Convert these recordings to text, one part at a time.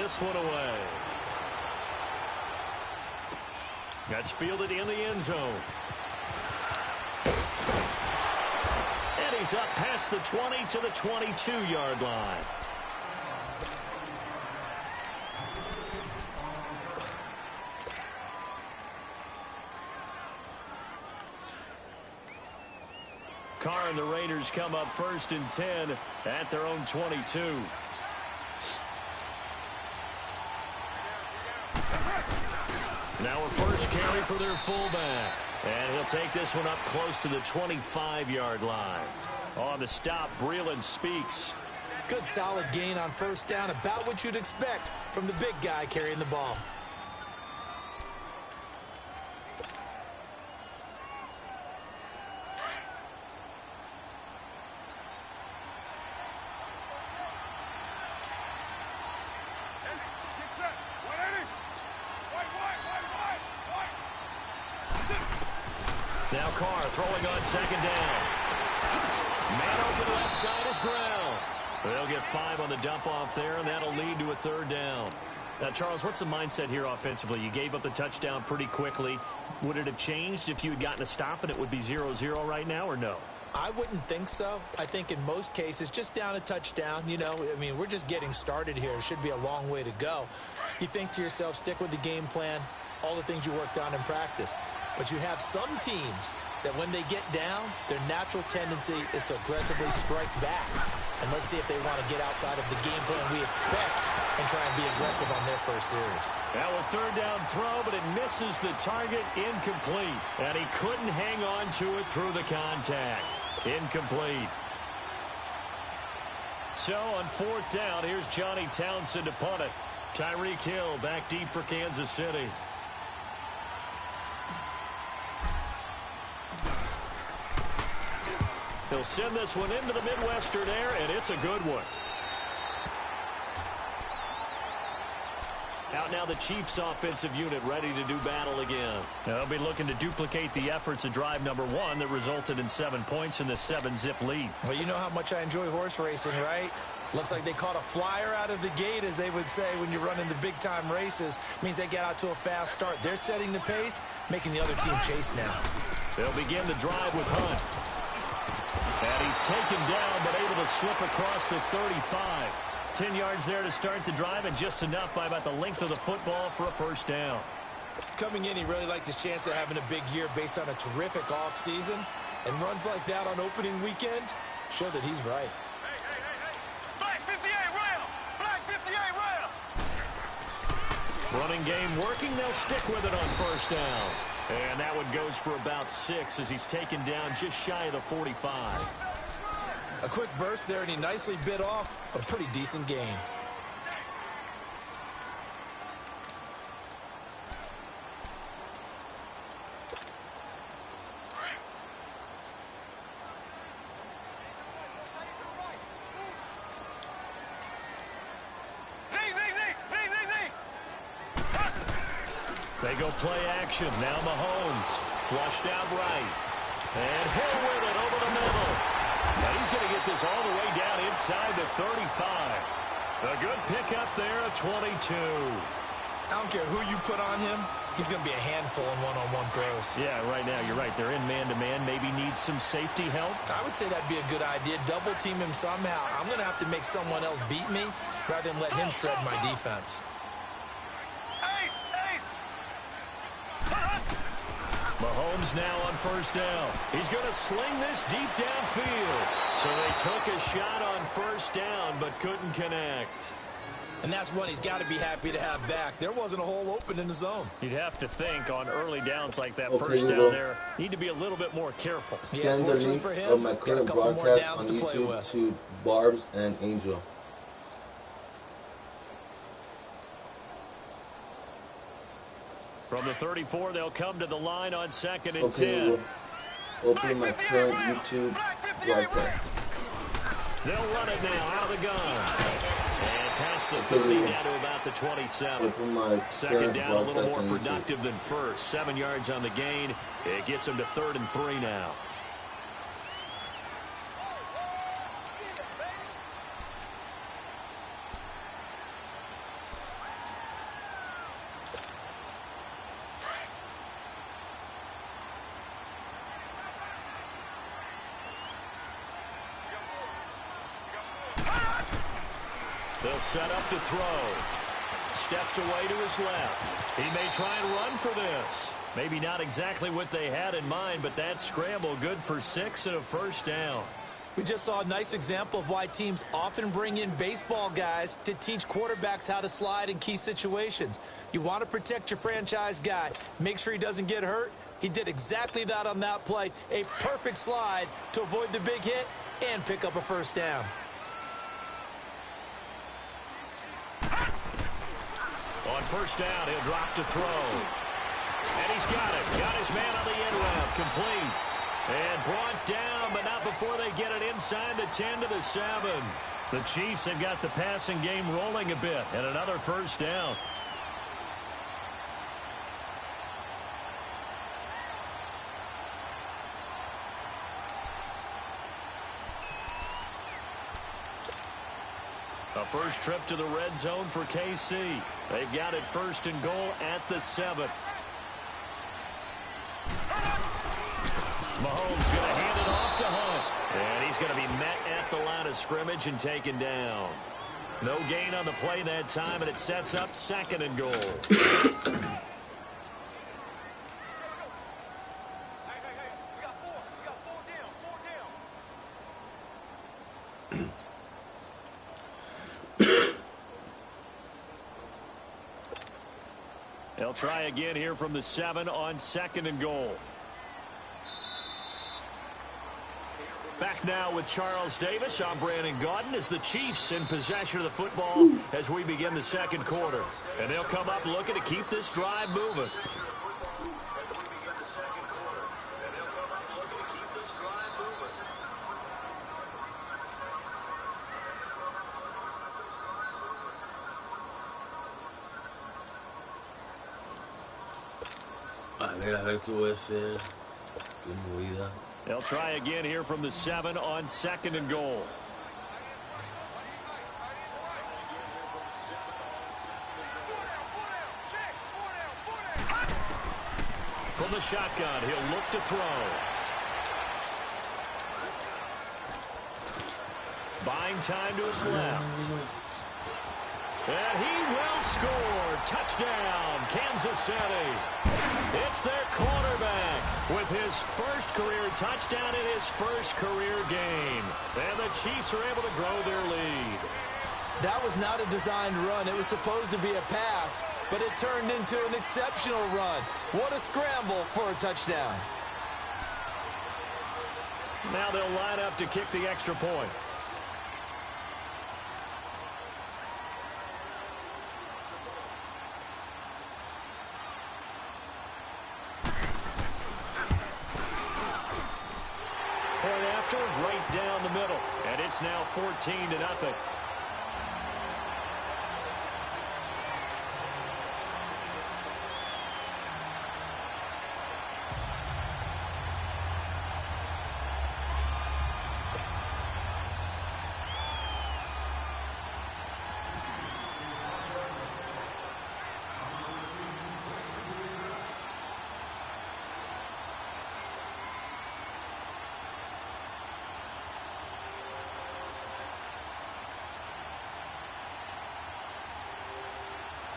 this one away. That's fielded in the end zone. And he's up past the 20 to the 22-yard line. Carr and the Raiders come up 1st and 10 at their own 22. Now a first carry for their fullback. And he'll take this one up close to the 25-yard line. On the stop, Breeland Speaks. Good solid gain on first down, about what you'd expect from the big guy carrying the ball. Now Carr throwing on 2nd down. Man open left side is Brown. They'll get 5 on the dump off there, and that'll lead to a 3rd down. Now, Charles, what's the mindset here offensively? You gave up the touchdown pretty quickly. Would it have changed if you had gotten a stop and it would be 0-0 right now, or no? I wouldn't think so. I think in most cases, just down a touchdown, you know, I mean, we're just getting started here. It should be a long way to go. You think to yourself, stick with the game plan, all the things you worked on in practice. But you have some teams that when they get down, their natural tendency is to aggressively strike back. And let's see if they want to get outside of the game plan we expect and try and be aggressive on their first series. Now a 3rd down throw, but it misses the target, incomplete. And he couldn't hang on to it through the contact. Incomplete. So on 4th down, here's Johnny Townsend to punt it. Tyreek Hill back deep for Kansas City. He'll send this one into the Midwestern air, and it's a good one. Out now the Chiefs offensive unit ready to do battle again. They'll be looking to duplicate the efforts of drive number 1 that resulted in 7 points in the 7-zip lead. Well, you know how much I enjoy horse racing, right? Looks like they caught a flyer out of the gate, as they would say when you're running the big-time races. Means they get out to a fast start. They're setting the pace, making the other team chase now. They'll begin the drive with Hunt. And he's taken down, but able to slip across the 35. 10 yards there to start the drive, and just enough by about the length of the football for a 1st down. Coming in, he really liked his chance of having a big year based on a terrific offseason. And runs like that on opening weekend show that he's right. Flag 58 rail! Flag 58 rail! Running game working. They'll stick with it on 1st down. And that one goes for about 6 as he's taken down just shy of the 45. A quick burst there, and he nicely bit off a pretty decent gain. They go play action. Now Mahomes. Flushed out right. And Hill with it over the middle. Now he's going to get this all the way down inside the 35. A good pickup there, a 22. I don't care who you put on him. He's going to be a handful in one-on-one throws. Yeah, right now, you're right. They're in man-to-man. Maybe need some safety help. I would say that'd be a good idea. Double team him somehow. I'm going to have to make someone else beat me rather than let him shred my defense. Mahomes now on 1st down. He's going to sling this deep downfield. So they took a shot on 1st down, but couldn't connect. And that's one he's got to be happy to have back. There wasn't a hole open in the zone. You'd have to think on early downs like that, 1st down there, need to be a little bit more careful. Yeah, fortunately for him, my got a couple more downs to play with. To Barbs and Angel. From the 34, they'll come to the line on 2nd and 10. Open my current YouTube broadcast. They'll run it now out of the gun. And past the 30 down to about the 27. 2nd down a little more productive than 1st. 7 yards on the gain. It gets them to 3rd and 3 now. They'll set up to throw. Steps away to his left. He may try and run for this. Maybe not exactly what they had in mind, but that scramble good for 6 and a first down. We just saw a nice example of why teams often bring in baseball guys to teach quarterbacks how to slide in key situations. You want to protect your franchise guy. Make sure he doesn't get hurt. He did exactly that on that play. A perfect slide to avoid the big hit and pick up a first down. On first down, he'll drop to throw. And he's got it. Got his man on the end route. Complete. And brought down, but not before they get it inside the 10 to the 7. The Chiefs have got the passing game rolling a bit. And another first down. A first trip to the red zone for KC. They've got it first and goal at the 7. Mahomes going to hand it off to Hunt. And he's going to be met at the line of scrimmage and taken down. No gain on the play that time, and it sets up second and goal. They'll try again here from the 7 on second and goal. Back now with Charles Davis. I'm Brandon Gaudin as the Chiefs in possession of the football as we begin the second quarter. And they'll come up looking to keep this drive moving. A ver qué voy a hacer. Qué movida. They'll try again here from the 7 on second and goal. From the shotgun, he'll look to throw. Buying time to his left. And he will score. Touchdown, Kansas City. It's their quarterback with his first career touchdown in his first career game. And the Chiefs are able to grow their lead. That was not a designed run. It was supposed to be a pass, but it turned into an exceptional run. What a scramble for a touchdown. Now they'll line up to kick the extra point. Right down the middle, and it's now 14-0.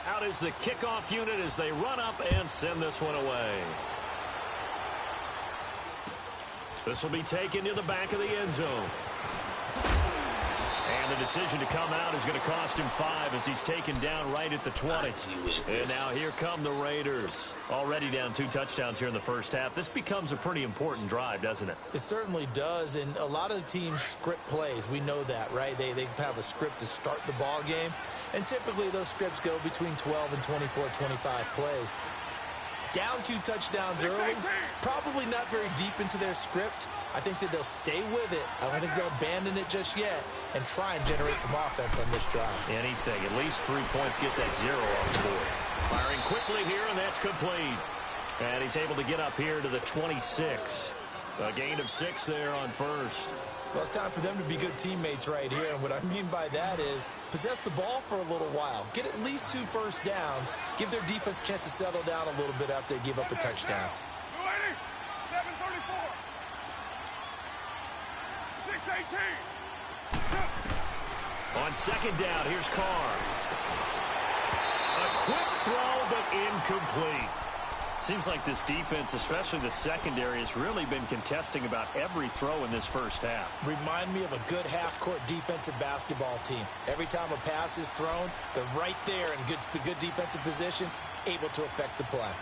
Out is the kickoff unit as they run up and send this one away. This will be taken to the back of the end zone. And the decision to come out is going to cost him 5 as he's taken down right at the 20. And now here come the Raiders. Already down 2 touchdowns here in the first half. This becomes a pretty important drive, doesn't it? It certainly does, and a lot of teams script plays. We know that, right? They have a script to start the ball game, and typically those scripts go between 12 and 24, 25 plays. Down 2 touchdowns early, probably not very deep into their script. I think that they'll stay with it. I don't think they'll abandon it just yet and try and generate some offense on this drive. Anything, at least 3 points, get that 0 off the board. Firing quickly here, and that's complete. And he's able to get up here to the 26. A gain of 6 there on first. Well, it's time for them to be good teammates right here. And what I mean by that is possess the ball for a little while. Get at least 2 first downs. Give their defense a chance to settle down a little bit after they give up a touchdown. 734. 618. On second down, here's Carr. A quick throw, but incomplete. Seems like this defense, especially the secondary, has really been contesting about every throw in this first half. Remind me of a good half-court defensive basketball team. Every time a pass is thrown, they're right there in good defensive position, able to affect the play.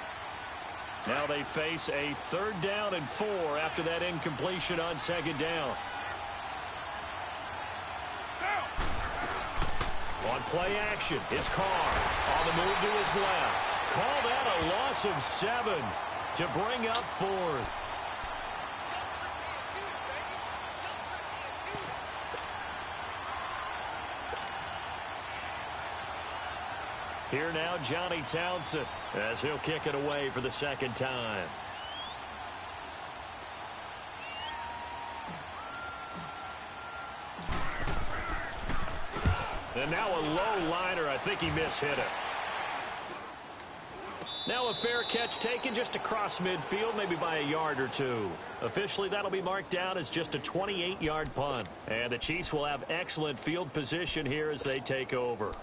Now they face a 3rd down and 4 after that incompletion on second down. On play action, it's Carr. On the move to his left. Call that a loss of 7 to bring up 4th. Here now, Johnny Townsend, as he'll kick it away for the 2nd time. And now a low liner. I think he mishit it. Now a fair catch taken just across midfield, maybe by a yard or 2. Officially, that'll be marked down as just a 28-yard punt. And the Chiefs will have excellent field position here as they take over.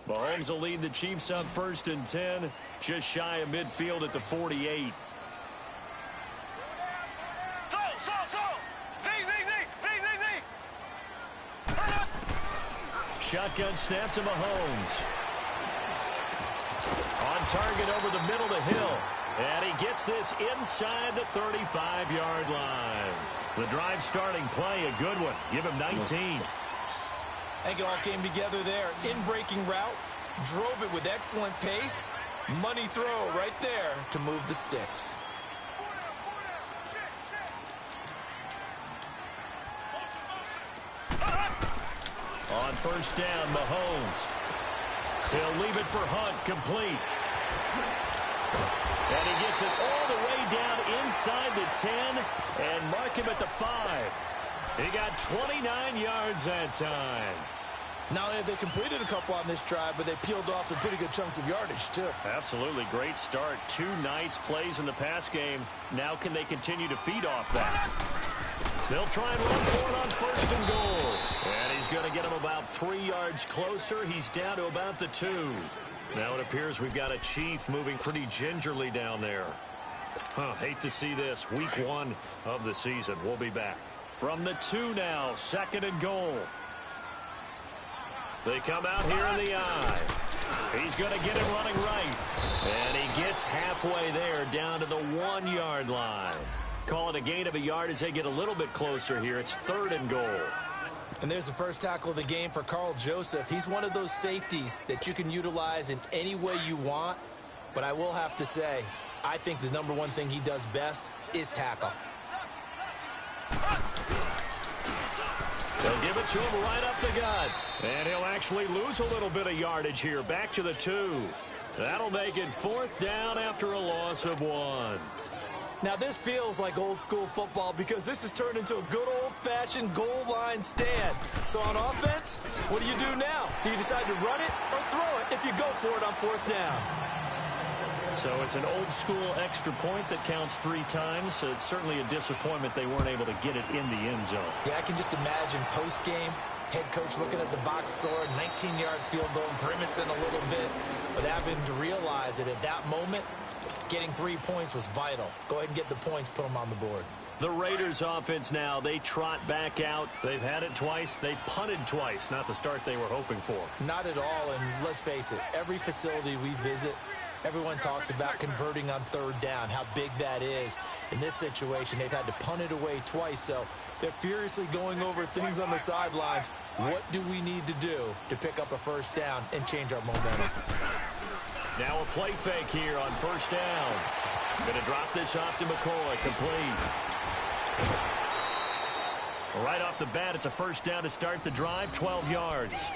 Mahomes will lead the Chiefs up 1st and 10, just shy of midfield at the 48. Shotgun snap to Mahomes. On target over the middle to Hill. And he gets this inside the 35-yard line. The drive starting play, a good one. Give him 19. I think it all came together there. In-breaking route, drove it with excellent pace. Money throw right there to move the sticks. On 1st down, Mahomes. He'll leave it for Hunt, complete. And he gets it all the way down inside the 10 and mark him at the 5. He got 29 yards that time. Not only have they completed a couple on this drive, but they peeled off some pretty good chunks of yardage, too. Absolutely. Great start. 2 nice plays in the pass game. Now can they continue to feed off that? They'll try and run for it on 1st and goal. And he's going to get him about 3 yards closer. He's down to about the 2. Now it appears we've got a Chief moving pretty gingerly down there. Hate to see this. Week 1 of the season. We'll be back. From the 2 now, 2nd and goal. They come out here in the eye. He's going to get him running right. And he gets halfway there down to the 1-yard line. Call it a gain of a yard as they get a little bit closer here. It's 3rd and goal. And there's the first tackle of the game for Carl Joseph. He's one of those safeties that you can utilize in any way you want. But I will have to say, I think the #1 thing he does best is tackle. They'll give it to him right up the gut. And he'll actually lose a little bit of yardage here. Back to the 2. That'll make it 4th down after a loss of 1. Now, this feels like old-school football because this has turned into a good old-fashioned goal line stand. So on offense, what do you do now? Do you decide to run it or throw it if you go for it on 4th down? So it's an old-school extra point that counts 3 times. So it's certainly a disappointment they weren't able to get it in the end zone. Yeah, I can just imagine post-game, head coach looking at the box score, 19-yard field goal, grimacing a little bit, but having to realize that at that moment, getting 3 points was vital. Go ahead and get the points, put them on the board. The Raiders offense now, they trot back out. They've had it twice. They've punted twice. Not the start they were hoping for. Not at all, and let's face it, every facility we visit, everyone talks about converting on 3rd down, how big that is. In this situation, they've had to punt it away twice, so they're furiously going over things on the sidelines. What do we need to do to pick up a 1st down and change our momentum? Now a play fake here on 1st down. Going to drop this off to McCoy, complete. Right off the bat, it's a 1st down to start the drive, 12 yards.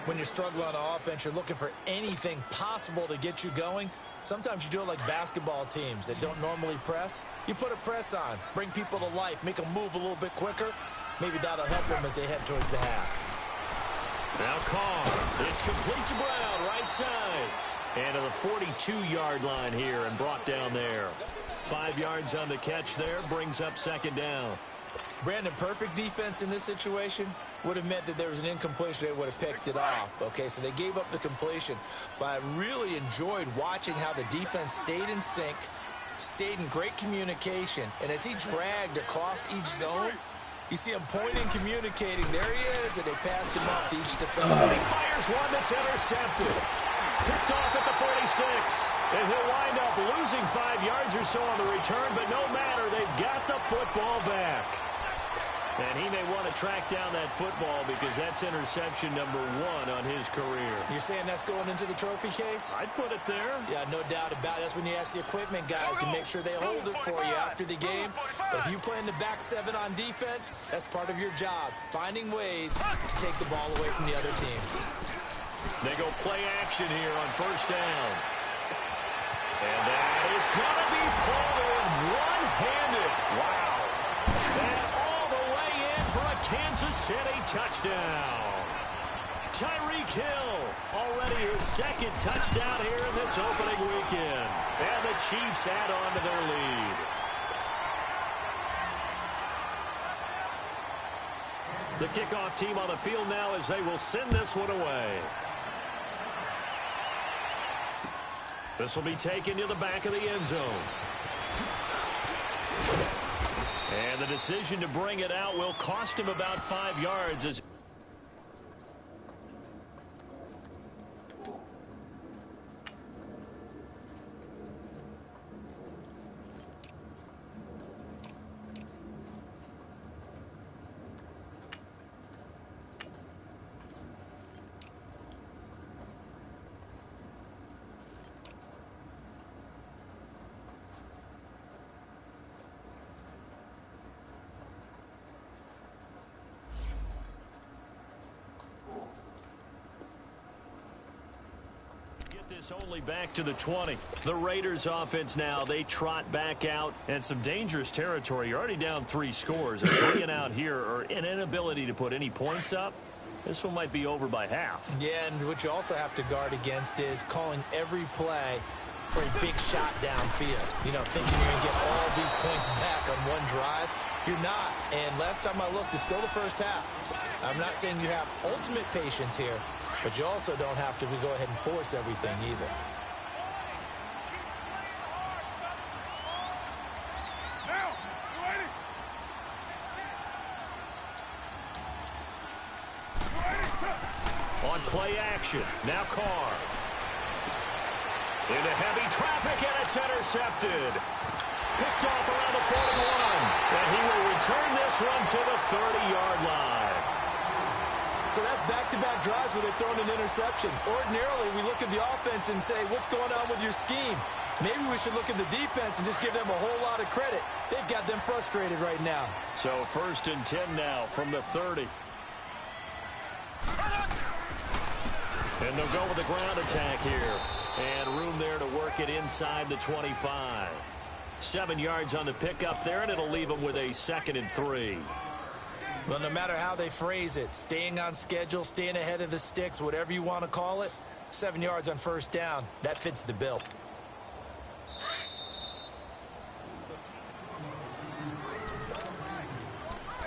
When you're struggling on offense, you're looking for anything possible to get you going. Sometimes you do it like basketball teams that don't normally press. You put a press on, bring people to life, make them move a little bit quicker. Maybe that'll help them as they head towards the half. Now Carr. It's complete to Brown, right side. And to the 42-yard line here and brought down there. 5 yards on the catch there, brings up second down. Brandon, perfect defense in this situation would have meant that there was an incompletion. They would have picked it off. Okay, so they gave up the completion. But I really enjoyed watching how the defense stayed in sync, stayed in great communication. And as he dragged across each zone, you see him pointing, communicating. There he is, and they passed him off to each defender. He fires one that's intercepted. Picked off at the 46. And he'll wind up losing 5 yards or so on the return, but no matter, they've got the football back. And he may want to track down that football because that's interception number 1 on his career. You're saying that's going into the trophy case? I'd put it there. Yeah, no doubt about it. That's when you ask the equipment guys to make sure they hold it for you after the game. But if you play in the back 7 on defense, that's part of your job, finding ways to take the ball away from the other team. They go play action here on first down. And that is going to be pulled in one-handed. Wow. And all the way in for a Kansas City touchdown. Tyreek Hill, already his 2nd touchdown here in this opening weekend. And the Chiefs add on to their lead. The kickoff team on the field now as they will send this one away. This will be taken to the back of the end zone. And the decision to bring it out will cost him about 5 yards as this only back to the 20. The Raiders offense now, they trot back out and some dangerous territory. You're already down 3 scores. And 3 and out here or an inability to put any points up. This one might be over by half. Yeah, and what you also have to guard against is calling every play for a big shot downfield. You know, thinking you're going to get all these points back on one drive. You're not. And last time I looked, it's still the first half. I'm not saying you have ultimate patience here, but you also don't have to go ahead and force everything either. Now, you ready? On play action, now Carr. Into heavy traffic, and it's intercepted. Picked off around the 41. And he will return this one to the 30-yard line. So that's back-to-back drives where they've thrown an interception. Ordinarily, we look at the offense and say, what's going on with your scheme? Maybe we should look at the defense and just give them a whole lot of credit. They've got them frustrated right now. So 1st and 10 now from the 30. And they'll go with the ground attack here. And room there to work it inside the 25. 7 yards on the pickup there, and it'll leave them with a 2nd and 3. Well, no matter how they phrase it, staying on schedule, staying ahead of the sticks, whatever you want to call it, 7 yards on first down, that fits the bill.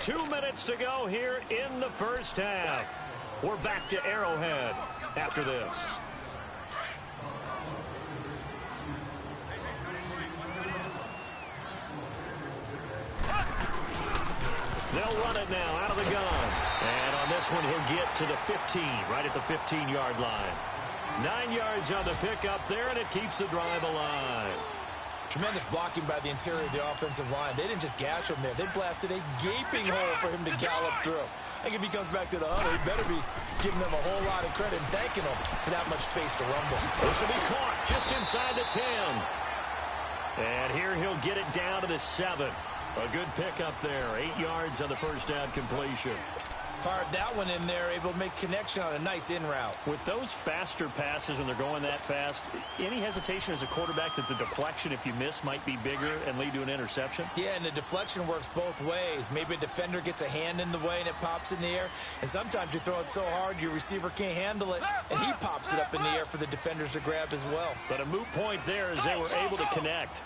Two minutes to go here in the first half. We're back to Arrowhead after this. They'll run it now out of the gun. And on this one, he'll get to the 15, right at the 15-yard line. 9 yards on the pickup there, and it keeps the drive alive. Tremendous blocking by the interior of the offensive line. They didn't just gash him there. They blasted a gaping hole for him to gallop through. I think if he comes back to the huddle, he better be giving them a whole lot of credit and thanking them for that much space to rumble. This will be caught just inside the 10. And here he'll get it down to the 7. A good pickup there. 8 yards on the first down completion. Fired that one in there, able to make connection on a nice in route. With those faster passes when they're going that fast, any hesitation as a quarterback that the deflection, if you miss, might be bigger and lead to an interception? Yeah, and the deflection works both ways. Maybe a defender gets a hand in the way and it pops in the air. And sometimes you throw it so hard your receiver can't handle it, and he pops it up in the air for the defenders to grab as well. But a moot point there as they were able to connect.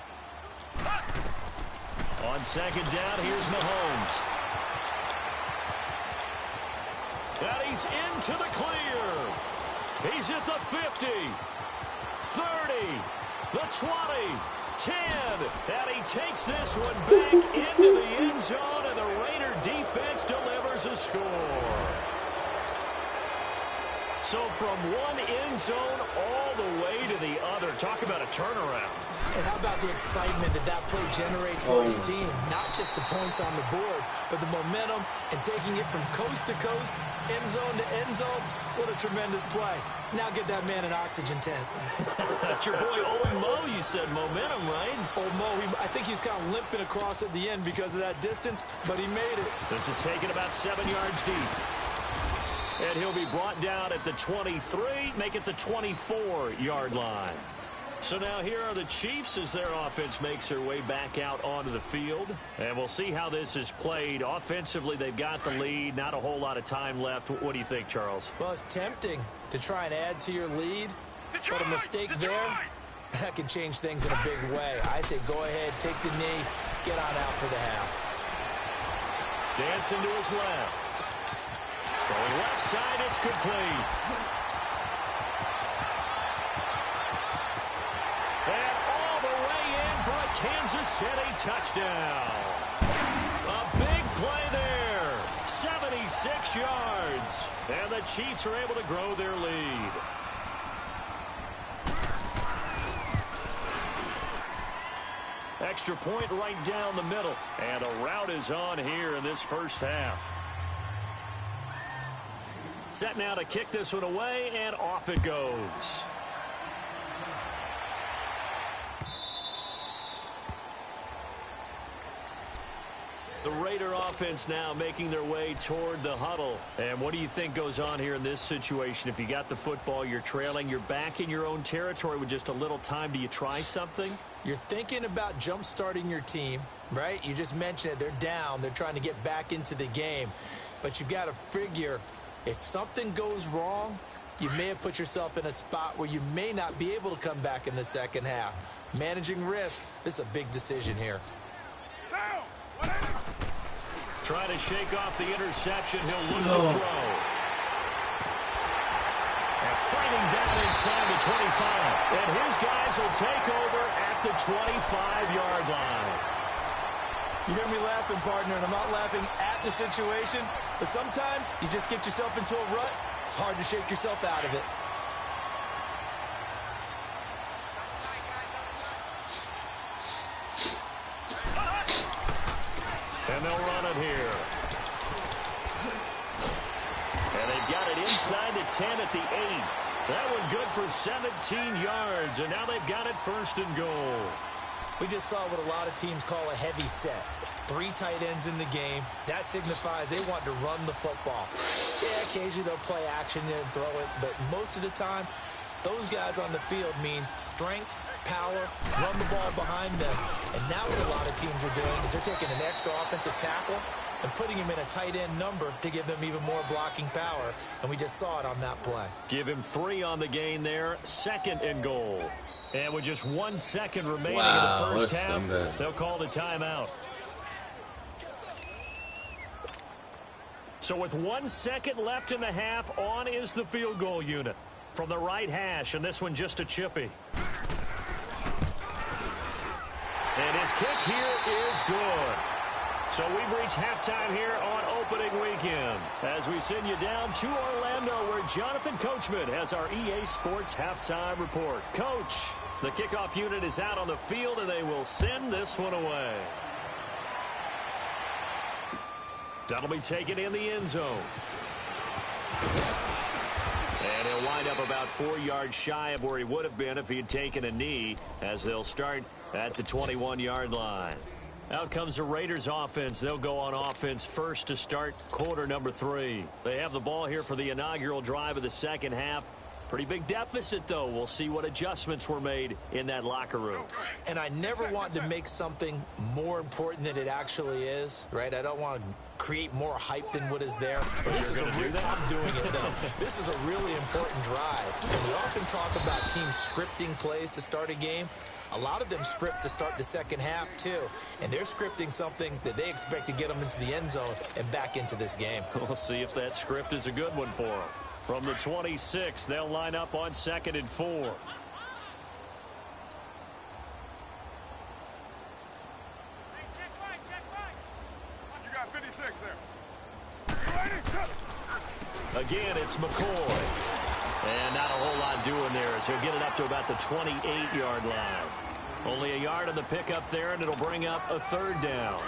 On second down, here's Mahomes. And he's into the clear. He's at the 50, 30, the 20, 10. And he takes this one back into the end zone, and the Raider defense delivers a score. So from one end zone all the way to the other. Talk about a turnaround. And how about the excitement that play generates for his team? Not just the points on the board, but the momentum and taking it from coast to coast, end zone to end zone. What a tremendous play. Now get that man an oxygen tent. That's your boy Old Mo, you said. Momentum, right? Old Mo, I think he's kind of limping across at the end because of that distance, but he made it. This is taken about 7 yards deep. And he'll be brought down at the 23, make it the 24-yard line. So now here are the Chiefs as their offense makes their way back out onto the field. And we'll see how this is played. Offensively, they've got the lead. Not a whole lot of time left. What do you think, Charles? Well, it's tempting to try and add to your lead. But a mistake there, that can change things in a big way. I say go ahead, take the knee, get on out for the half. Dancing to his left. Going left side, it's complete. And all the way in for a Kansas City touchdown. A big play there. 76 yards. And the Chiefs are able to grow their lead. Extra point right down the middle. And a rout is on here in this first half. Set now to kick this one away, and off it goes. The Raider offense now making their way toward the huddle. And what do you think goes on here in this situation? If you got the football, you're trailing, you're back in your own territory with just a little time. Do you try something? You're thinking about jump-starting your team, right? You just mentioned it. They're down. They're trying to get back into the game. But you've got to figure, if something goes wrong, you may have put yourself in a spot where you may not be able to come back in the second half. Managing risk, this is a big decision here. Trying to shake off the interception. He'll look to throw. And fighting down inside the 25. And his guys will take over at the 25-yard line. You hear me laughing, partner, and I'm not laughing at the situation, but sometimes you just get yourself into a rut. It's hard to shake yourself out of it. And they'll run it here. And they've got it inside the 10 at the 8. That one good for 17 yards, and now they've got it first and goal. We just saw what a lot of teams call a heavy set. 3 tight ends in the game. That signifies they want to run the football. Yeah, occasionally they'll play action and throw it, but most of the time, those guys on the field means strength, power, run the ball behind them. And now what a lot of teams are doing is they're taking an extra offensive tackle and putting him in a tight end number to give them even more blocking power. And we just saw it on that play. Give him 3 on the gain there. Second and goal. And with just 1 second remaining in the first half, they'll call the timeout. So with 1 second left in the half, on is the field goal unit. From the right hash, and this one just a chippy. And his kick here is good. So we've reached halftime here on opening weekend as we send you down to Orlando where Jonathan Coachman has our EA Sports halftime report. Coach, the kickoff unit is out on the field and they will send this one away. That'll be taken in the end zone. And he'll wind up about 4 yards shy of where he would have been if he had taken a knee as they'll start at the 21-yard line. Out comes the Raiders offense. They'll go on offense first to start quarter number 3. They have the ball here for the inaugural drive of the second half. Pretty big deficit, though. We'll see what adjustments were made in that locker room. And I never want to make something more important than it actually is, right? I don't want to create more hype than what is there. But this is I'm doing it, though. This is a really important drive. And we often talk about teams scripting plays to start a game. A lot of them script to start the second half, too. And they're scripting something that they expect to get them into the end zone and back into this game. We'll see if that script is a good one for them. From the 26, they'll line up on 2nd and 4. What you got, 56 there? Again, it's McCoy. And not a whole lot doing there as he'll get it up to about the 28-yard line. Only a yard on the pickup there, and it'll bring up a 3rd down.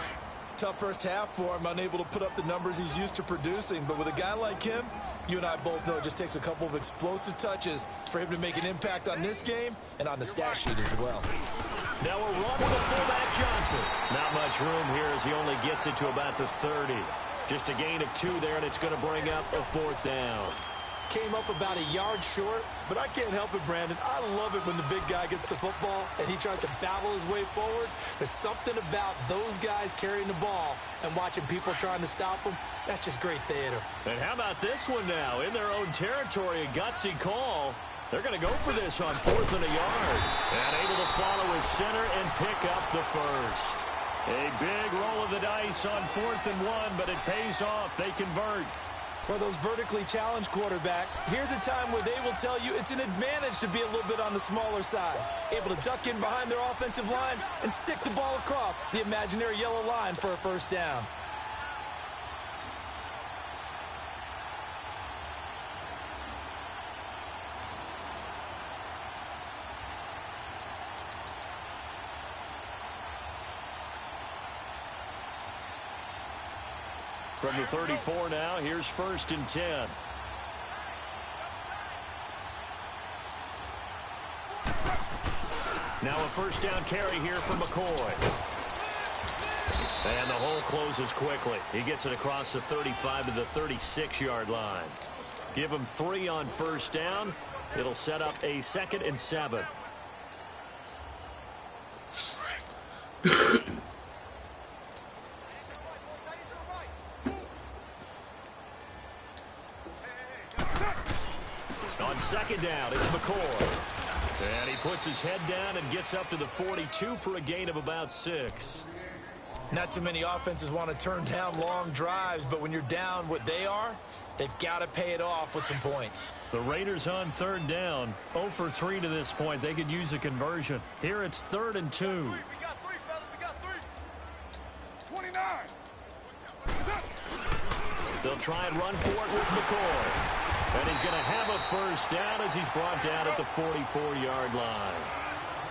Tough first half for him, unable to put up the numbers he's used to producing. But with a guy like him, you and I both know it just takes a couple of explosive touches for him to make an impact on this game and on the stat sheet as well. Now a run with the fullback Johnson. Not much room here as he only gets it to about the 30. Just a gain of 2 there, and it's going to bring up a 4th down. Came up about a yard short, but I can't help it, Brandon. I love it when the big guy gets the football and he tries to battle his way forward. There's something about those guys carrying the ball and watching people trying to stop them. That's just great theater. And how about this one now? In their own territory, a gutsy call. They're going to go for this on 4th and a yard. And able to follow his center and pick up the first. A big roll of the dice on 4th and 1, but it pays off. They convert. For those vertically challenged quarterbacks, here's a time where they will tell you it's an advantage to be a little bit on the smaller side. Able to duck in behind their offensive line and stick the ball across the imaginary yellow line for a first down. From the 34 now, here's 1st and 10. Now a first down carry here for McCoy. And the hole closes quickly. He gets it across the 35 to the 36-yard line. Give him 3 on first down. It'll set up a 2nd and 7. On 2nd down, it's McCoy. And he puts his head down and gets up to the 42 for a gain of about 6. Not too many offenses want to turn down long drives, but when you're down what they are, they've got to pay it off with some points. The Raiders on 3rd down, 0 for 3 to this point. They could use a conversion. Here it's 3rd and 2. We got 3, fellas. We got 3. 29. They'll try and run for it with McCoy. And he's going to have a first down as he's brought down at the 44-yard line.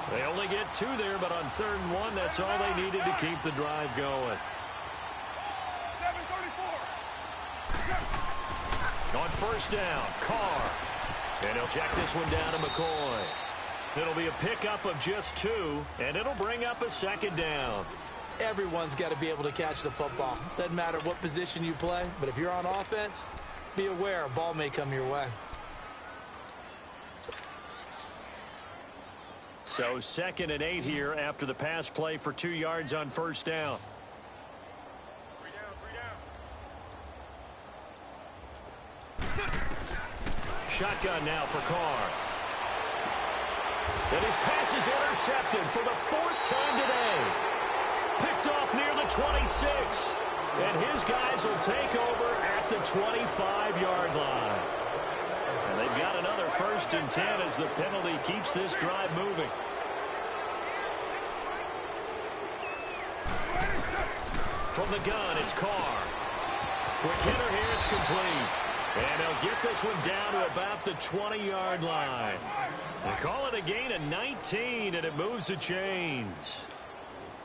They only get 2 there, but on 3rd and 1, that's all they needed to keep the drive going. 7:34. On first down, Carr. And he'll check this one down to McCoy. It'll be a pickup of just 2, and it'll bring up a 2nd down. Everyone's got to be able to catch the football. Doesn't matter what position you play, but if you're on offense, be aware a ball may come your way. So 2nd and 8 here after the pass play for 2 yards on first down. 3 down. Shotgun now for Carr. And his pass is intercepted for the 4th time today. Picked off near the 26. And his guys will take over at the 25-yard line. And they've got another 1st and 10 as the penalty keeps this drive moving. From the gun, it's Carr. Quick hitter here, it's complete. And they'll get this one down to about the 20-yard line. They call it a gain of 19, and it moves the chains.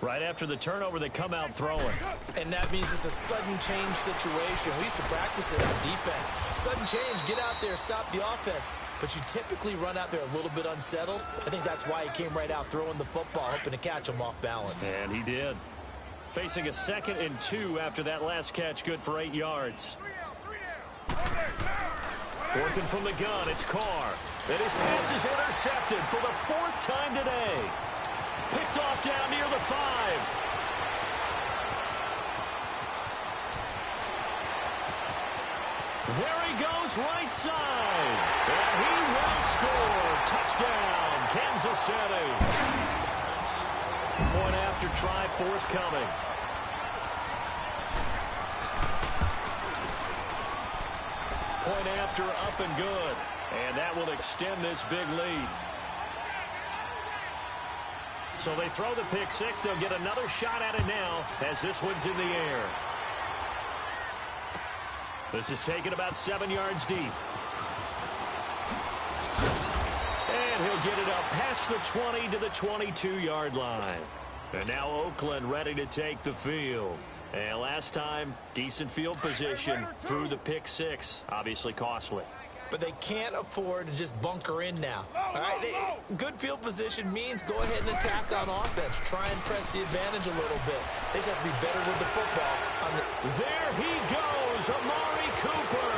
Right after the turnover, they come out throwing. And that means it's a sudden change situation. We used to practice it on defense. Sudden change, get out there, stop the offense. But you typically run out there a little bit unsettled. I think that's why he came right out throwing the football, hoping to catch him off balance. And he did. Facing a 2nd and 2 after that last catch, good for 8 yards. Working from the gun, it's Carr. And his pass is intercepted for the 4th time today. Picked off down near the 5. There he goes, right side. And he will score. Touchdown, Kansas City. Point after try forthcoming. Point after up and good. And that will extend this big lead. So they throw the pick 6. They'll get another shot at it now as this one's in the air. This is taken about 7 yards deep. And he'll get it up past the 20 to the 22-yard line. And now Oakland ready to take the field. And last time, decent field position through the pick 6. Obviously costly. But they can't afford to just bunker in now. All right, good field position means go ahead and attack on offense. Try and press the advantage a little bit. They just have to be better with the football. There he goes, Amari Cooper.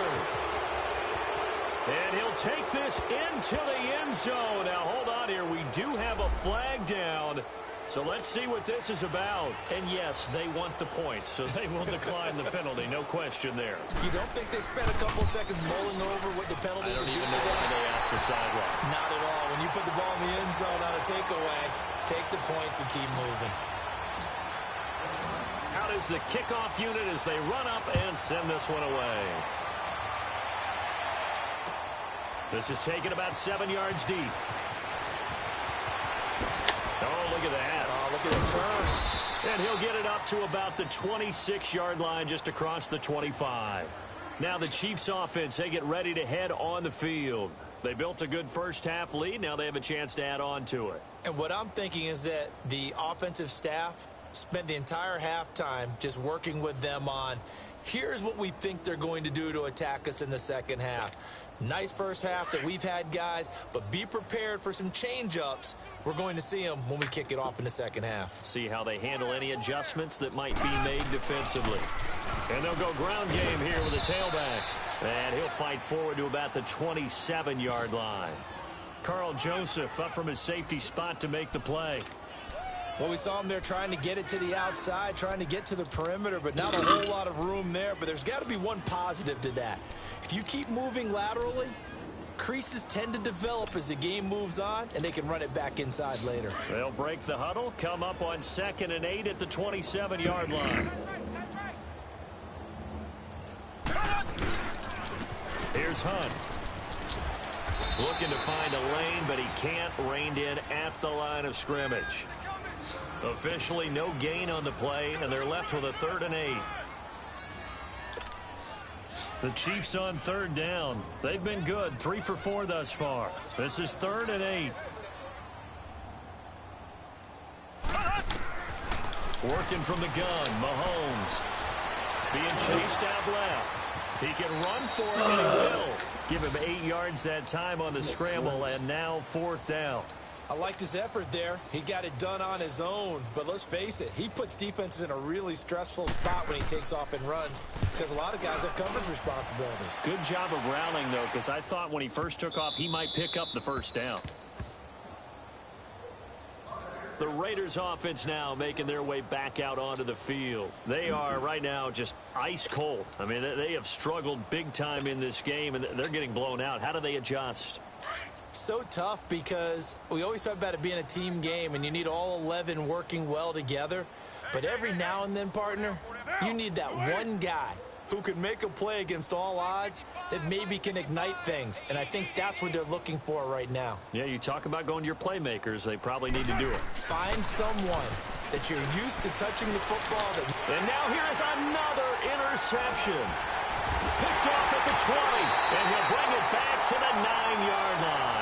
And he'll take this into the end zone. Now, hold on here. We do have a flag down. So let's see what this is about. And yes, they want the points, so they will decline the penalty. No question there. You don't think they spent a couple seconds mulling over what the penalty I don't would do even know why they asked the sideline. Not at all. When you put the ball in the end zone on a takeaway, take the points and keep moving. Out is the kickoff unit as they run up and send this one away. This is taken about 7 yards deep. Oh, look at that. Oh, look at the turn. And he'll get it up to about the 26-yard line just across the 25. Now the Chiefs offense, they get ready to head on the field. They built a good first-half lead. Now they have a chance to add on to it. And what I'm thinking is that the offensive staff spent the entire halftime just working with them on, here's what we think they're going to do to attack us in the second half. Nice first half that we've had, guys, but be prepared for some change-ups. We're going to see them when we kick it off in the second half. See how they handle any adjustments that might be made defensively. And they'll go ground game here with a tailback. And he'll fight forward to about the 27-yard line. Carl Joseph up from his safety spot to make the play. Well, we saw him there trying to get it to the outside, trying to get to the perimeter, but not a whole lot of room there. But there's got to be one positive to that. If you keep moving laterally, creases tend to develop as the game moves on, and they can run it back inside later. They'll break the huddle, come up on 2nd and 8 at the 27-yard line. Here's Hunt. Looking to find a lane, but he can't. Reined in at the line of scrimmage. Officially no gain on the play, and they're left with a 3rd and 8. The Chiefs on 3rd down. They've been good, 3 for 4 thus far. This is 3rd and 8. Working from the gun, Mahomes. Being chased out left. He can run for it, and he will. Give him 8 yards that time on the scramble, and now 4th down. I liked his effort there. He got it done on his own. But let's face it, he puts defenses in a really stressful spot when he takes off and runs because a lot of guys have coverage responsibilities. Good job of rallying, though, because I thought when he first took off, he might pick up the 1st down. The Raiders offense now making their way back out onto the field. They are right now just ice cold. I mean, they have struggled big time in this game, and they're getting blown out. How do they adjust? So tough because we always talk about it being a team game and you need all 11 working well together. But every now and then, partner, you need that one guy who can make a play against all odds that maybe can ignite things. And I think that's what they're looking for right now. Yeah, you talk about going to your playmakers. They probably need to do it. Find someone that you're used to touching the football. And now here is another interception. Picked off at the 20, and he'll bring it back to the 9-yard line.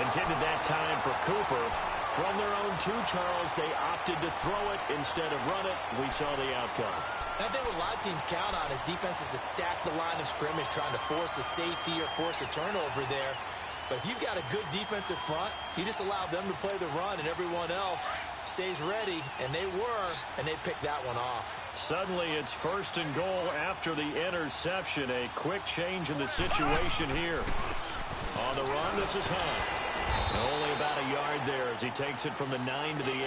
Intended that time for Cooper. From their own 2, Charles, they opted to throw it instead of run it. We saw the outcome. And I think what a lot of teams count on is defenses to stack the line of scrimmage, trying to force a safety or force a turnover there. But if you've got a good defensive front, you just allow them to play the run and everyone else stays ready, and they picked that one off. Suddenly it's 1st and goal after the interception. A quick change in the situation here. On the run, this is Hunt. Only about a yard there as he takes it from the 9 to the 8.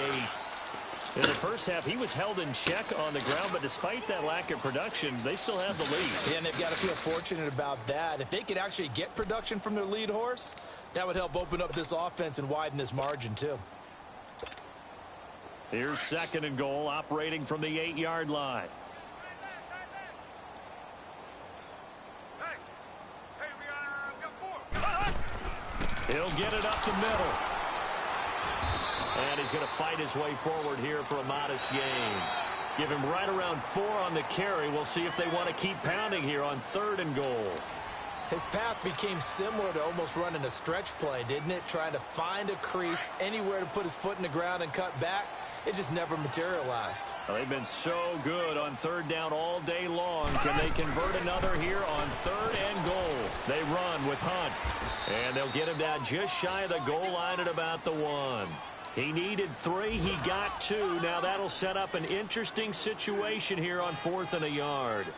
In the first half, he was held in check on the ground, but despite that lack of production, they still have the lead. Yeah, and they've got to feel fortunate about that. If they could actually get production from their lead horse, that would help open up this offense and widen this margin, too. Here's 2nd and goal, operating from the 8-yard line. Hey, we got 4. He'll get it up the middle. And he's going to fight his way forward here for a modest gain. Give him right around 4 on the carry. We'll see if they want to keep pounding here on 3rd and goal. His path became similar to almost running a stretch play, didn't it? Trying to find a crease, anywhere to put his foot in the ground and cut back. It just never materialized. Well, they've been so good on 3rd down all day long. Can they convert another here on 3rd and goal? They run with Hunt. And they'll get him down just shy of the goal line at about the 1. He needed 3. He got 2. Now that'll set up an interesting situation here on 4th and a yard.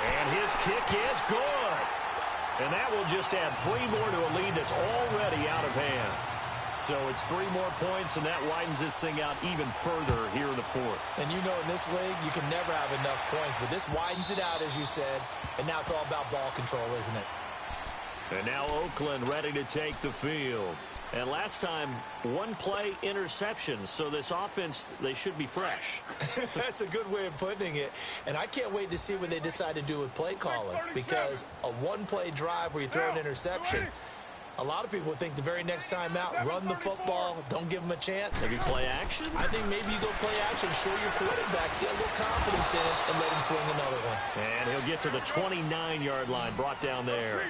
And his kick is good. And that will just add 3 more to a lead that's already out of hand. So it's 3 more points, and that widens this thing out even further here in the 4th. And you know in this league, you can never have enough points, but this widens it out, as you said, and now it's all about ball control, isn't it? And now Oakland ready to take the field. And last time, 1-play interceptions. So this offense, they should be fresh. That's a good way of putting it. And I can't wait to see what they decide to do with play calling. Because a 1-play drive where you throw an interception, a lot of people would think the very next time out, run the football, don't give them a chance. Maybe play action? I think maybe you go play action, show your quarterback, get a little confidence in it, and let him fling another one. And he'll get to the 29-yard line, brought down there.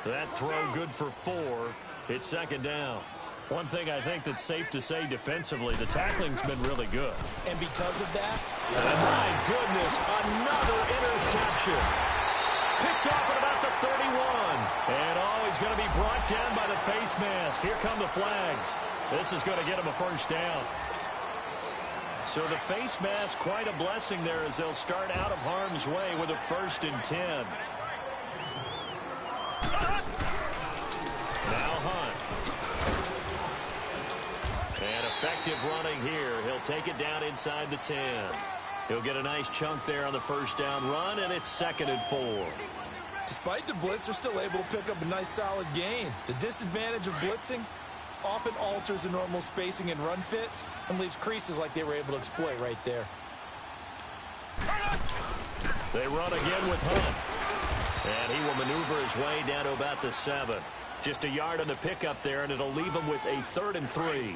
That throw good for 4. It's 2nd down. One thing I think that's safe to say defensively, the tackling's been really good. And because of that, my goodness, another interception. Picked off at about the 31. And he's going to be brought down by the face mask. Here come the flags. This is going to get him a 1st down. So the face mask, quite a blessing there as they'll start out of harm's way with a 1st and 10. Now Hunt. And effective running here. He'll take it down inside the 10. He'll get a nice chunk there on the 1st down run, and it's 2nd and 4. despite the blitz, they're still able to pick up a nice solid gain. The disadvantage of blitzing often alters the normal spacing and run fits and leaves creases like they were able to exploit right there. They run again with Hunt. And he will maneuver his way down to about the 7. Just a yard on the pickup there, and it'll leave him with a 3rd and 3.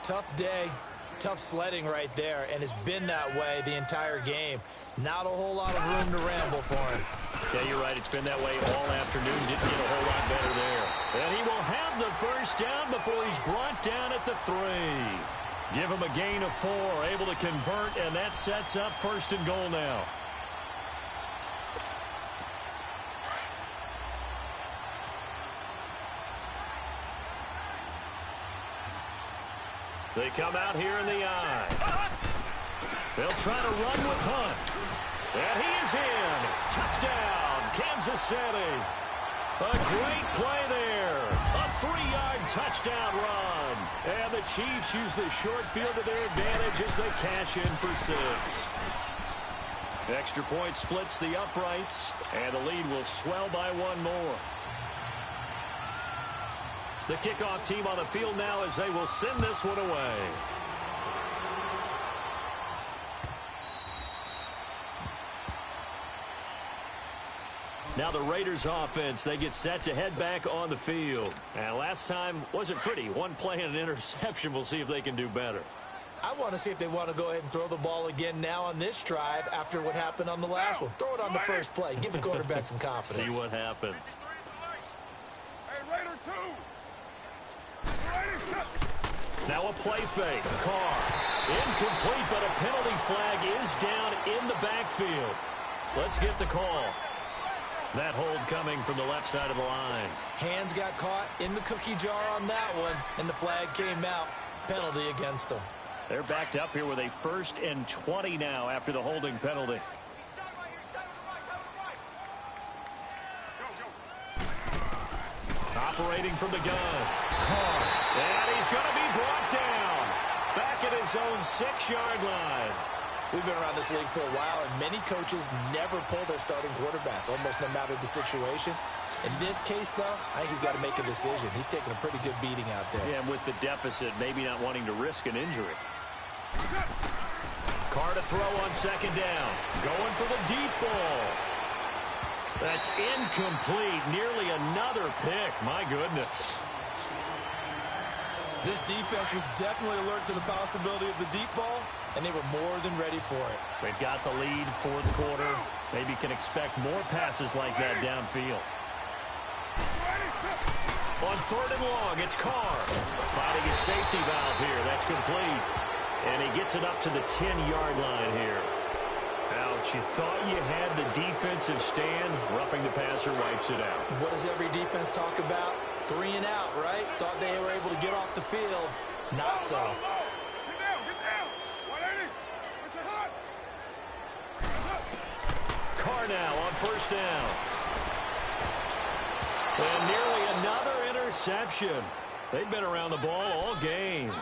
Tough day, tough sledding right there, and it's been that way the entire game. Not a whole lot of room to ramble for him. Yeah, you're right. It's been that way all afternoon. Didn't get a whole lot better there. And he will have the 1st down before he's brought down at the 3. Give him a gain of 4, able to convert, and that sets up 1st and goal now. They come out here in the eye. They'll try to run with Hunt. And he is in. Touchdown, Kansas City. A great play there. A 3-yard touchdown run. And the Chiefs use the short field to their advantage as they cash in for 6. Extra point splits the uprights, and the lead will swell by 1 more. The kickoff team on the field now as they will send this one away. Now the Raiders offense, they get set to head back on the field. And last time wasn't pretty. 1 play and an interception. We'll see if they can do better. I want to see if they want to go ahead and throw the ball again now on this drive after what happened on the last one. Throw it on the first play. Give the quarterback some confidence. See what happens. Hey, Raider 2. Now a play fake. Carr. Incomplete, but a penalty flag is down in the backfield. Let's get the call. That hold coming from the left side of the line. Hands got caught in the cookie jar on that one, and the flag came out. Penalty against them. They're backed up here with a 1st and 20 now after the holding penalty. Operating from the gun. Carr. And he's going to be brought down. Back at his own 6-yard line. We've been around this league for a while, and many coaches never pull their starting quarterback, almost no matter the situation. In this case, though, I think he's got to make a decision. He's taking a pretty good beating out there. Yeah, and with the deficit, maybe not wanting to risk an injury. Carr to throw on 2nd down. Going for the deep ball. That's incomplete. Nearly another pick. My goodness. This defense was definitely alert to the possibility of the deep ball, and they were more than ready for it. They've got the lead, 4th quarter. Maybe can expect more passes like that downfield. On 3rd and long, it's Carr. Finding his safety valve here. That's complete. And he gets it up to the 10-yard line here. Ouch, you thought you had the defensive stand. Roughing the passer wipes it out. What does every defense talk about? 3 and out, right? Thought they were able to get off the field. Not so. Get down. 180. Push it hard. Carr now on 1st down. And nearly another interception. They've been around the ball all game.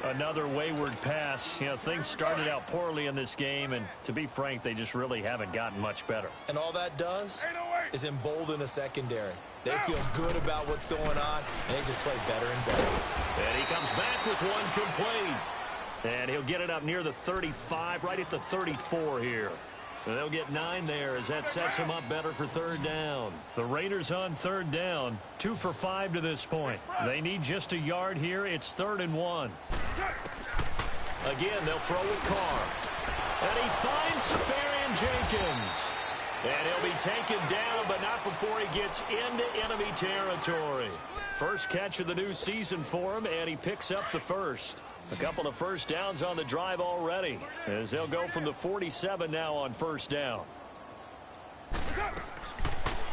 Another wayward pass. You know, things started out poorly in this game, and to be frank, they just really haven't gotten much better. And all that does is embolden a secondary. They feel good about what's going on, and they just play better and better. And he comes back with one complete. And he'll get it up near the 35, right at the 34 here. And they'll get 9 there as that sets him up better for 3rd down. The Raiders on 3rd down, 2 for 5 to this point. They need just a yard here. It's 3rd and 1. Again, they'll throw with Carr. And he finds Safarian Jenkins. And he'll be taken down, but not before he gets into enemy territory. First catch of the new season for him, and he picks up the first. A couple of 1st downs on the drive already, as they'll go from the 47 now on 1st down.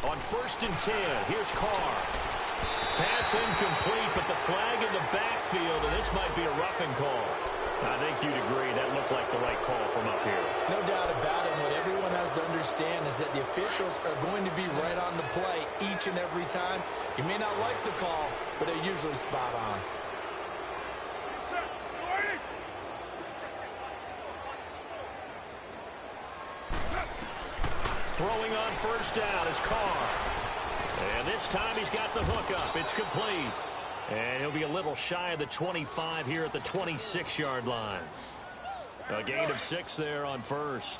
On 1st and 10, here's Carr. Pass incomplete, but the flag in the backfield, and this might be a roughing call. I think you'd agree that looked like the right call from up here. No doubt about it. What everyone has to understand is that the officials are going to be right on the play each and every time. You may not like the call, but they're usually spot on. Throwing on 1st down is Carr. And this time he's got the hook up. It's complete. And he'll be a little shy of the 25 here at the 26-yard line. A gain of 6 there on 1st.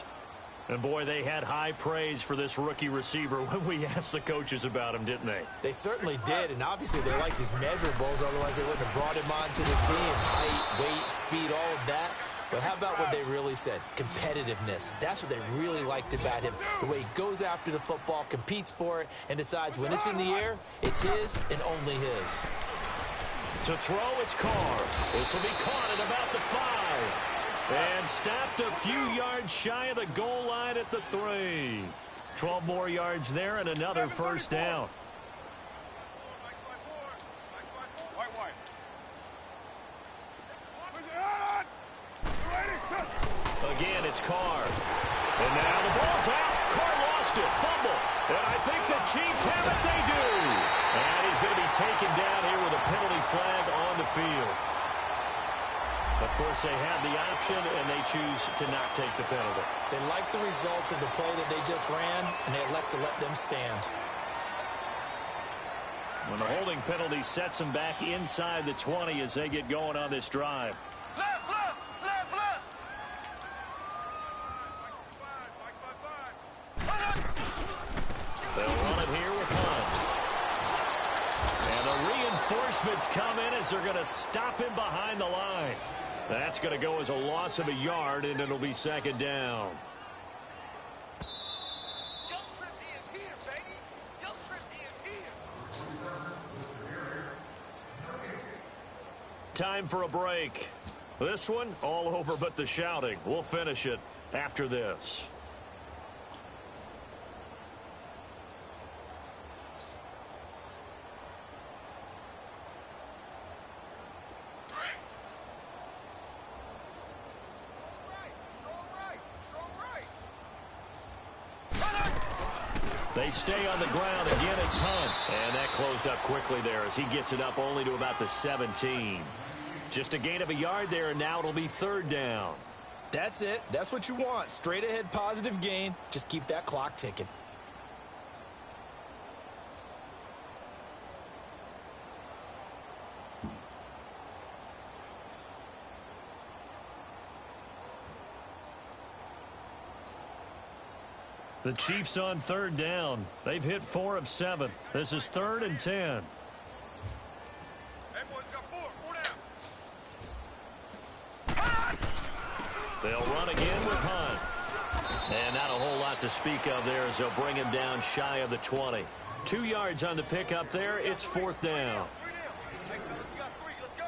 And, boy, they had high praise for this rookie receiver when we asked the coaches about him, didn't they? They certainly did, and obviously they liked his measurables. Otherwise, they wouldn't have brought him onto the team. Height, weight, speed, all of that. But how about what they really said? Competitiveness. That's what they really liked about him. The way he goes after the football, competes for it, and decides when it's in the air, it's his and only his. To throw, it's Carr. This will be caught at about the 5. And stopped a few yards shy of the goal line at the 3. 12 more yards there and another 1st down. Again, it's Carr. And now the ball's out. Carr lost it. Fumble. And I think the Chiefs have it. They do. And he's going to be taken down here with a penalty flag on the field. Of course, they have the option, and they choose to not take the penalty. They like the results of the play that they just ran, and they elect to let them stand. When the holding penalty sets them back inside the 20 as they get going on this drive. Left, left, left, left. They'll run it here with Hunt. And the reinforcements come in as they're going to stop him behind the line. That's going to go as a loss of a yard, and it'll be 2nd down. Yo, Trippy is here, baby. Yo, Trippy is here. Time for a break. This one, all over but the shouting. We'll finish it after this. They stay on the ground. Again, it's Hunt. And that closed up quickly there as he gets it up only to about the 17. Just a gain of a yard there, and now it'll be third down. That's it. That's what you want. Straight ahead, positive gain. Just keep that clock ticking. The Chiefs on third down. They've hit 4 of 7. This is 3rd and 10. Hey, boys, got 4 down. They'll run again with Hunt. And not a whole lot to speak of there as they'll bring him down shy of the 20. 2 yards on the pickup there. It's 4th down. 3 down. Take it, you got 3. Let's go.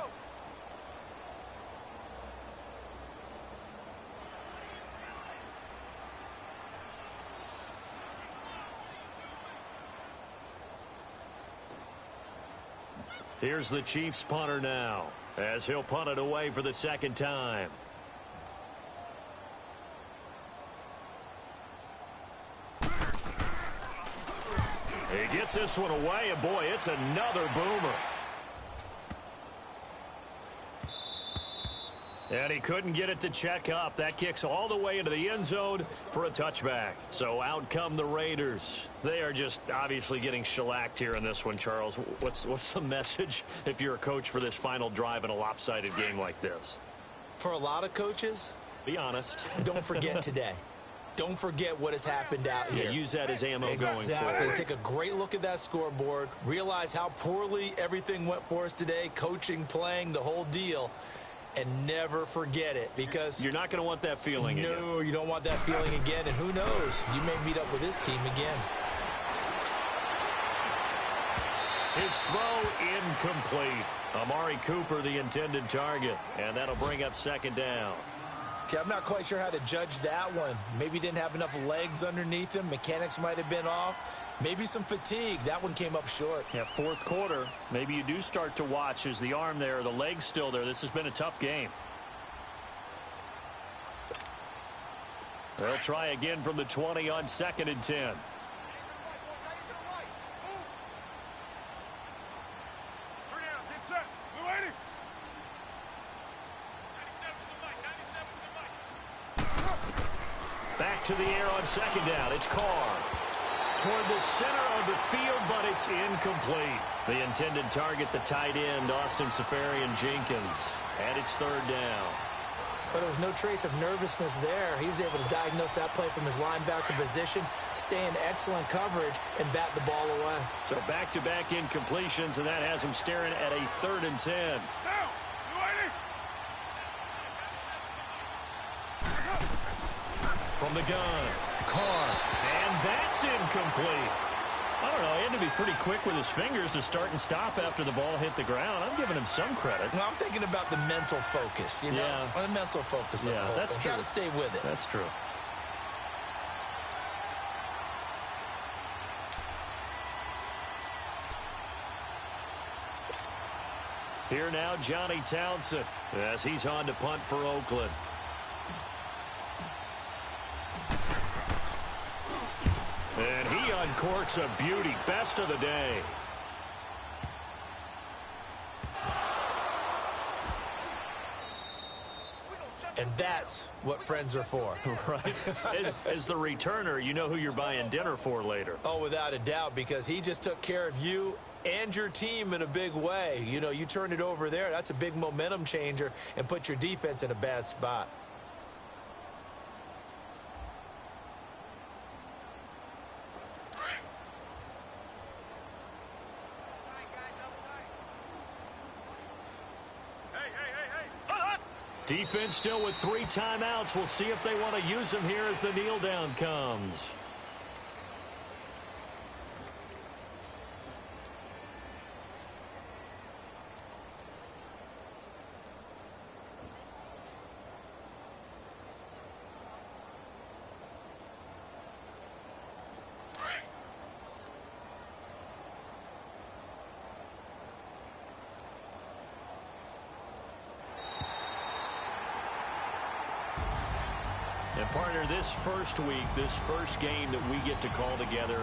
Here's the Chiefs punter now as he'll punt it away for the second time. He gets this one away, and boy, it's another boomer. And he couldn't get it to check up. That kicks all the way into the end zone for a touchback. So out come the Raiders. They are just obviously getting shellacked here in this one, Charles. What's the message if you're a coach for this final drive in a lopsided game like this? For a lot of coaches, be honest. don't forget today. Don't forget what has happened out here. Yeah, use that as ammo going forward. Exactly. Take a great look at that scoreboard. Realize how poorly everything went for us today. Coaching, playing, the whole deal. And never forget it, because you're not going to want that feeling again. No, you don't want that feeling again. And who knows? You may meet up with this team again. His throw incomplete. Amari Cooper, the intended target. And that'll bring up second down. Okay, I'm not quite sure how to judge that one. Maybe didn't have enough legs underneath him. Mechanics might have been off. Maybe some fatigue. That one came up short. Yeah, fourth quarter. Maybe you do start to watch as the arm there, the leg's still there. This has been a tough game. They'll try again from the 20 on 2nd and 10. Back to the air on 2nd down. It's Carr. Toward the center of the field, but it's incomplete. The intended target, the tight end, Austin Safarian-Jenkins. And it's 3rd down. But there was no trace of nervousness there. He was able to diagnose that play from his linebacker position, stay in excellent coverage, and bat the ball away. So back-to-back incompletions, and that has him staring at a 3rd and 10. From the gun, Carr, and that's incomplete. I don't know, he had to be pretty quick with his fingers to start and stop after the ball hit the ground. I'm giving him some credit. Well, I'm thinking about the mental focus, you know? Yeah. The mental focus. Yeah, that's true. Got to stay with it. That's true. Here now, Johnny Townsend, as he's on to punt for Oakland. And he uncorks a beauty. Best of the day. And that's what friends are for. Right? As the returner, you know who you're buying dinner for later. Oh, without a doubt, because he just took care of you and your team in a big way. You know, you turned it over there. That's a big momentum changer and put your defense in a bad spot. Defense still with 3 timeouts. We'll see if they want to use them here as the kneel down comes. And partner, this first week, this first game that we get to call together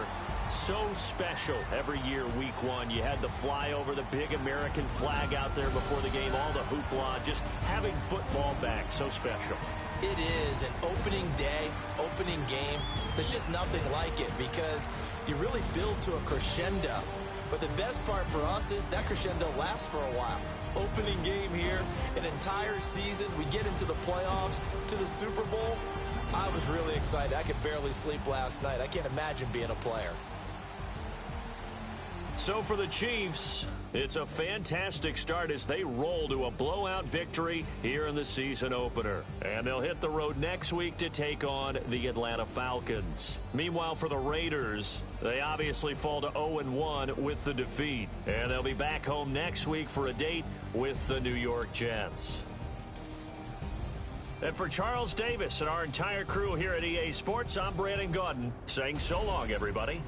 So special every year, week one. You had the flyover, the big American flag out there before the game, all the hoopla, just having football back, so special. It is an opening day, opening game. There's just nothing like it because you really build to a crescendo. But the best part for us is that crescendo lasts for a while. Opening game here, an entire season, we get into the playoffs, to the Super Bowl. I was really excited. I could barely sleep last night. I can't imagine being a player. So for the Chiefs, it's a fantastic start as they roll to a blowout victory here in the season opener. And they'll hit the road next week to take on the Atlanta Falcons. Meanwhile, for the Raiders, they obviously fall to 0-1 with the defeat. And they'll be back home next week for a date with the New York Jets. And for Charles Davis and our entire crew here at EA Sports, I'm Brandon Gaudin saying so long, everybody.